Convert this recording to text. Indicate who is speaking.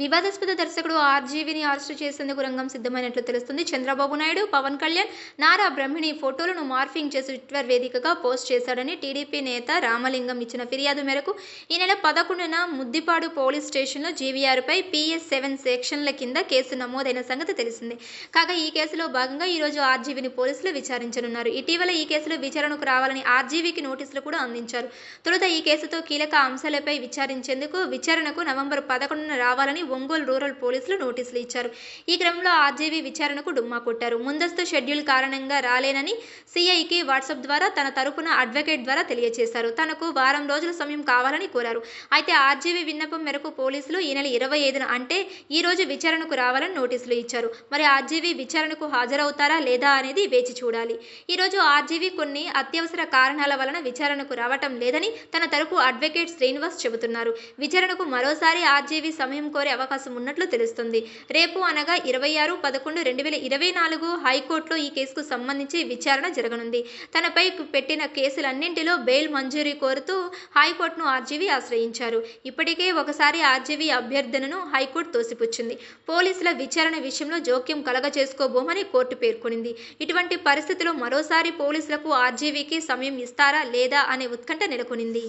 Speaker 1: వివాదాస్పద దర్శకుడు ఆర్జీవీని అరెస్టు చేసేందుకు రంగం సిద్ధమైనట్లు తెలుస్తుంది. చంద్రబాబు నాయుడు, పవన్ కళ్యాణ్, నారా బ్రహ్మిణి ఫోటోలను మార్ఫింగ్ చేసి ట్విట్టర్ వేదికగా పోస్ట్ చేశాడని టీడీపీ నేత రామలింగం ఇచ్చిన ఫిర్యాదు మేరకు ఈ నెల 11న ముద్దిపాడు పోలీస్ స్టేషన్లో జీవీఆర్పై PS7 సెక్షన్ల కింద కేసు నమోదైన సంగతి తెలిసిందే. కాగా ఈ కేసులో భాగంగా ఈరోజు ఆర్జీవీని పోలీసులు విచారించనున్నారు. ఇటీవల ఈ కేసులో విచారణకు రావాలని ఆర్జీవీకి నోటీసులు కూడా అందించారు. తొలుత ఈ కేసుతో కీలక అంశాలపై విచారణకు నవంబర్ 11న రావాలని ఒంగోలు రూరల్ పోలీసులు నోటీసులు ఇచ్చారు. ఈ క్రమంలో ఆర్జీవీ విచారణకు డుమ్మా కొట్టారు. ముందస్తు షెడ్యూల్ కారణంగా రాలేనని సీఐకి వాట్సాప్ ద్వారా తన తరపున అడ్వకేట్ ద్వారా తెలియజేశారు. తనకు వారం రోజుల సమయం కావాలని కోరారు. అయితే ఆర్జీవీ విన్నపం మేరకు పోలీసులు ఈ నెల 25న అంటే ఈ రోజు విచారణకు రావాలని నోటీసులు ఇచ్చారు. మరి ఆర్జీవీ విచారణకు హాజరవుతారా లేదా అనేది వేచి చూడాలి. ఈరోజు ఆర్జీవీ కొన్ని అత్యవసర కారణాల వలన విచారణకు రావటం లేదని తన తరపు అడ్వకేట్ శ్రీనివాస్ చెబుతున్నారు. విచారణకు మరోసారి ఆర్జీవీ సమయం కోరే అవకాశం ఉన్నట్లు తెలుస్తుంది. రేపు అనగా 26/11/2024 హైకోర్టులో ఈ కేసుకు సంబంధించి విచారణ జరగనుంది. తనపై పెట్టిన కేసులన్నింటిలో బెయిల్ మంజూరీ కోరుతూ హైకోర్టును ఆర్జీవీ ఆశ్రయించారు. ఇప్పటికే ఒకసారి ఆర్జీవీ అభ్యర్థనను హైకోర్టు తోసిపుచ్చింది. పోలీసుల విచారణ విషయంలో జోక్యం కలగచేసుకోబోమని కోర్టు పేర్కొనింది. ఇటువంటి పరిస్థితిలో మరోసారి పోలీసులకు ఆర్జీవీకి సమయం ఇస్తారా లేదా అనే ఉత్కంఠ నెలకొనింది.